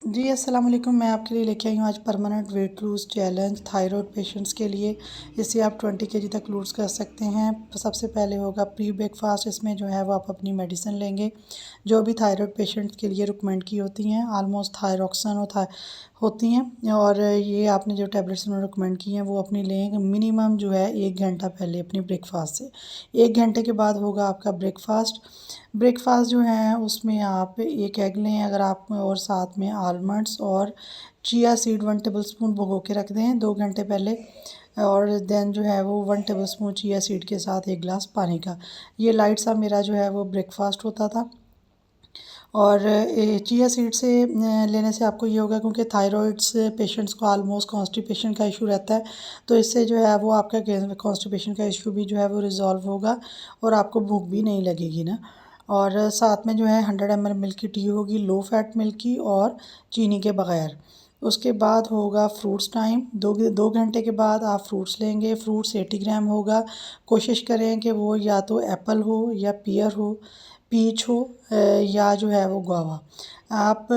जी, अस्सलाम वालेकुम। मैं आपके लिए लेके आई हूँ आज permanent weight lose challenge thyroid patients के लिए। इससे आप 20 केजी तक लूज़ कर सकते हैं। तो सबसे पहले होगा प्री ब्रेकफास्ट। इसमें जो है वो आप अपनी मेडिसिन लेंगे जो भी थायराइड पेशेंट्स के लिए रिकमेंड की होती हैं। ऑलमोस्ट थायरॉक्सन होती हैं, और ये आपने जो टैबलेट्स उन्होंने रिकमेंड की हैं वो अपनी लें मिनिमम जो है 1 घंटा पहले अपनी ब्रेकफास्ट से। 1 घंटे के बाद होगा आपका ब्रेकफास्ट। ब्रेकफास्ट जो है उसमें आप एक एग लें अगर आप, और साथ में आलमंड्स और चिया सीड 1 टेबल स्पून भिगो के रख दें 2 घंटे पहले। और देन जो है वो 1 टेबल स्पून चिया सीड के साथ 1 गिलास पानी का। ये लाइट सा मेरा जो है वो ब्रेकफास्ट होता था। और चिया सीड से लेने से आपको ये होगा, क्योंकि थायराइड्स पेशेंट्स को ऑलमोस्ट कॉन्स्टिपेशन का इशू रहता है, तो इससे जो है वो आपका कॉन्स्टिपेशन का इशू भी जो है वो रिज़ॉल्व होगा और आपको भूख भी नहीं लगेगी ना। और साथ में जो है 100 ml मिल्क की टी होगी, लो फैट मिल्क की और चीनी के बगैर। उसके बाद होगा फ्रूट्स टाइम। 2 घंटे के बाद आप फ्रूट्स लेंगे। फ्रूट्स 80 ग्राम होगा। कोशिश करें कि वो या तो एप्पल हो या पियर हो, पीच हो, या जो है वो गुआवा। आप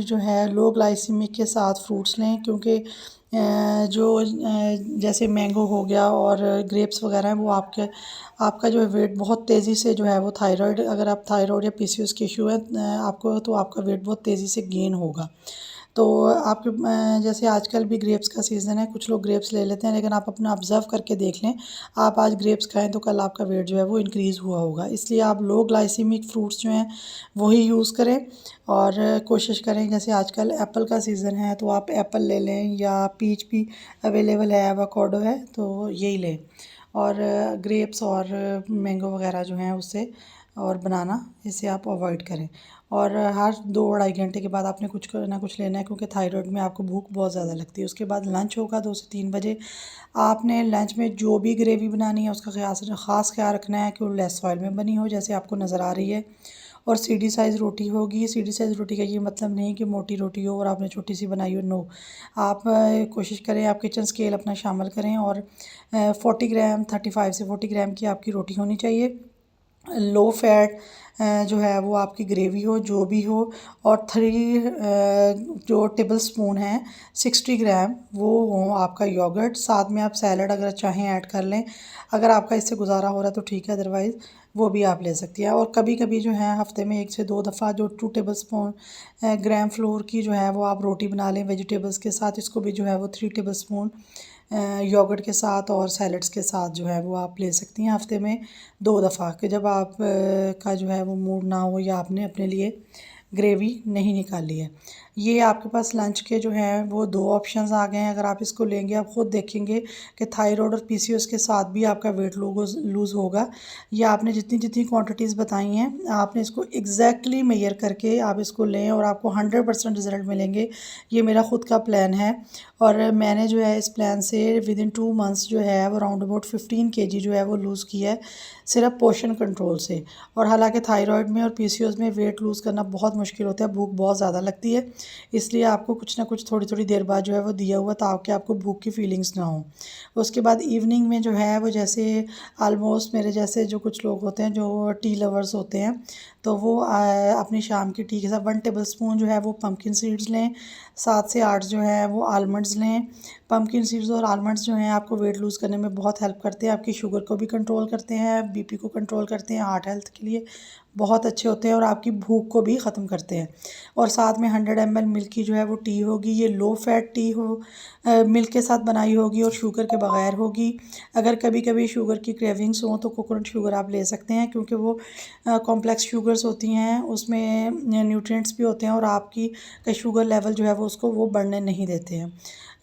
जो है लो ग्लाइसीमिक के साथ फ्रूट्स लें, क्योंकि जैसे मैंगो हो गया और ग्रेप्स वगैरह हैं वो आपका जो है वेट बहुत तेज़ी से जो है वो थायराइड, अगर आप थायराइड या पीसीओएस के इशू है आपको, तो आपका वेट बहुत तेज़ी से गेन होगा। तो आपके जैसे आजकल भी ग्रेप्स का सीज़न है, कुछ लोग ग्रेप्स ले लेते हैं, लेकिन आप अपना ऑब्ज़र्व करके देख लें, आप आज ग्रेप्स खाएँ तो कल आपका वेट जो है वो इंक्रीज़ हुआ होगा। इसलिए आप लो ग्लाइसेमिक फ्रूट्स जो हैं वही यूज़ करें। और कोशिश करें, जैसे आजकल एप्पल का सीज़न है तो आप एप्पल ले लें, या पीच भी अवेलेबल है, एवोकाडो है, तो यही लें। और ग्रेप्स और मैंगो वगैरह जो हैं उससे, और बनाना, इसे आप अवॉइड करें। और हर 2 ढाई घंटे के बाद आपने कुछ ना कुछ लेना है, क्योंकि थायराइड में आपको भूख बहुत ज़्यादा लगती है। उसके बाद लंच होगा 2 से 3 बजे। आपने लंच में जो भी ग्रेवी बनानी है उसका ख़ास ख्याल रखना है कि वो लेस ऑयल में बनी हो, जैसे आपको नज़र आ रही है। और सीढ़ी साइज़ रोटी होगी। सीढ़ी साइज़ रोटी का ये मतलब नहीं कि मोटी रोटी हो और आपने छोटी सी बनाई हो, नो। आप कोशिश करें, आप किचन स्केल अपना शामिल करें, और 40 ग्राम, 35 से 40 ग्राम की आपकी रोटी होनी चाहिए। लो फैट जो है वो आपकी ग्रेवी हो, जो भी हो। और 3 जो टेबल स्पून है, 60 ग्राम वो हो आपका योगर्ट। साथ में आप सैलड अगर चाहें ऐड कर लें, अगर आपका इससे गुजारा हो रहा है तो ठीक है, अदरवाइज़ वो भी आप ले सकती हैं। और कभी कभी जो है हफ्ते में 1 से 2 दफ़ा जो 2 टेबल स्पून ग्राम फ्लोर की जो है वो आप रोटी बना लें वेजिटेबल्स के साथ। इसको भी जो है वो 3 टेबल स्पून योगर्ट के साथ और सैलड्स के साथ जो है वो आप ले सकती हैं हफ्ते में 2 दफ़ा, कि जब आप का जो है वो मूड ना हो या आपने अपने लिए ग्रेवी नहीं निकाली है। ये आपके पास लंच के जो हैं वो 2 ऑप्शंस आ गए हैं। अगर आप इसको लेंगे, आप ख़ुद देखेंगे कि थायराइड और पीसीओएस के साथ भी आपका वेट लूज़ होगा। ये आपने जितनी जितनी क्वांटिटीज़ बताई हैं, आपने इसको एग्जैक्टली मेजर करके आप इसको लें और आपको 100% रिज़ल्ट मिलेंगे। ये मेरा ख़ुद का प्लान है, और मैंने जो है इस प्लान से विदिन 2 मंथ्स जो है वो अराउंड अबाउट 15 kg जो है वो लूज़ किया है, सिर्फ पोर्शन कंट्रोल से। और हालांकि थायराइड में और पीसीओएस में वेट लूज़ करना बहुत मुश्किल होता है, भूख बहुत ज़्यादा लगती है। इसलिए आपको कुछ ना कुछ थोड़ी थोड़ी देर बाद जो है वो दिया हुआ, ताकि आपको भूख की फीलिंग्स ना हो। उसके बाद इवनिंग में जो है वो, जैसे ऑलमोस्ट मेरे जैसे जो कुछ लोग होते हैं जो टी लवर्स होते हैं, तो वो अपनी शाम की टी के साथ 1 टेबल स्पून जो है वो पम्पकिन सीड्स लें। 7 से 8 जो है वो आलमंड्स लें। पम्पकिन सीड्स और आलमंड्स जो हैं आपको वेट लूज़ करने में बहुत हेल्प करते हैं। आपकी शुगर को भी कंट्रोल करते हैं, बीपी को कंट्रोल करते हैं, हार्ट हेल्थ के लिए बहुत अच्छे होते हैं, और आपकी भूख को भी ख़त्म करते हैं। और साथ में 100 ml मिल्क की जो है वो टी होगी। ये लो फैट टी हो, मिल्क के साथ बनाई होगी और शुगर के बगैर होगी। अगर कभी कभी शुगर की क्रेविंग्स हो तो कोकोनट शुगर आप ले सकते हैं, क्योंकि वो कॉम्प्लेक्स शुगर्स होती हैं, उसमें न्यूट्रिएंट्स भी होते हैं, और आपकी का शुगर लेवल जो है वो उसको वो बढ़ने नहीं देते हैं।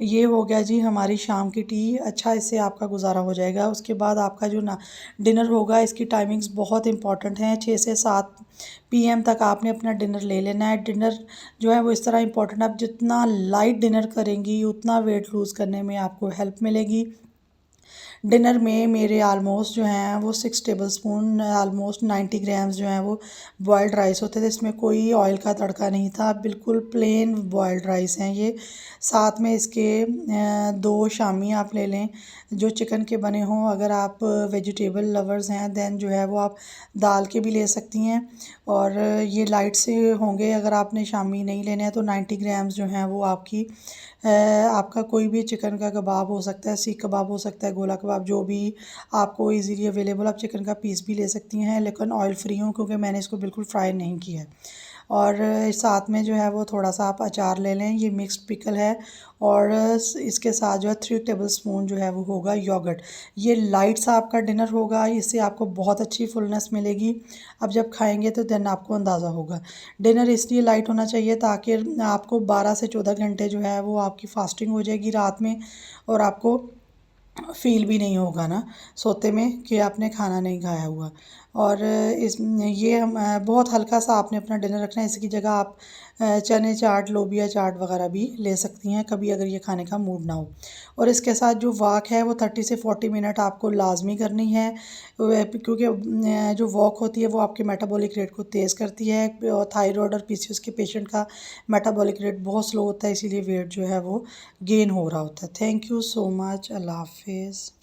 ये हो गया जी हमारी शाम की टी। अच्छा, इससे आपका गुजारा हो जाएगा। उसके बाद आपका जो ना डिनर होगा, इसकी टाइमिंग्स बहुत इंपॉर्टेंट हैं। 6 से 7 पीएम तक आपने अपना डिनर ले लेना है। डिनर जो है वो इस तरह इंपॉर्टेंट, आप जितना लाइट डिनर करेंगी उतना वेट लूज़ करने में आपको हेल्प मिलेगी। डिनर में मेरे आलमोस्ट जो हैं वो 6 टेबलस्पून आलमोस्ट 90 ग्राम्स जो हैं वो बॉयल्ड राइस होते थे। इसमें कोई ऑयल का तड़का नहीं था, बिल्कुल प्लेन बॉयल्ड राइस हैं ये। साथ में इसके 2 शामी आप ले लें जो चिकन के बने हों। अगर आप वेजिटेबल लवर्स हैं दैन जो है वो आप दाल के भी ले सकती हैं, और ये लाइट से होंगे। अगर आपने शामी नहीं लेने हैं तो 90 ग्राम्स जो हैं वो आपका कोई भी चिकन का कबाब हो सकता है, सीख कबाब हो सकता है, गोला कबाब, जो भी आपको इजीली अवेलेबल। आप चिकन का पीस भी ले सकती हैं, लेकिन ऑयल फ्री हो क्योंकि मैंने इसको बिल्कुल फ्राई नहीं किया है। और साथ में जो है वो थोड़ा सा आप अचार ले लें, ये मिक्स्ड पिकल है। और इसके साथ जो है 3 टेबलस्पून जो है वो होगा योगर्ट। ये लाइट सा आपका डिनर होगा, इससे आपको बहुत अच्छी फुलनेस मिलेगी। अब जब खाएंगे तो देन आपको अंदाज़ा होगा। डिनर इसलिए लाइट होना चाहिए ताकि आपको 12 से 14 घंटे जो है वो आपकी फास्टिंग हो जाएगी रात में, और आपको फ़ील भी नहीं होगा ना सोते में कि आपने खाना नहीं खाया हुआ। और इस ये हम बहुत हल्का सा आपने अपना डिनर रखना है। इसकी जगह आप चने चाट, लोबिया चाट वगैरह भी ले सकती हैं कभी, अगर ये खाने का मूड ना हो। और इसके साथ जो वॉक है वो 30 से 40 मिनट आपको लाजमी करनी है, क्योंकि जो वॉक होती है वो आपके मेटाबॉलिक रेट को तेज़ करती है। और थायराइड और पीसीओएस के पेशेंट का मेटाबॉलिक रेट बहुत स्लो होता है, इसीलिए वेट जो है वो गेन हो रहा होता है। Thank you so much. Allah हाफिज़।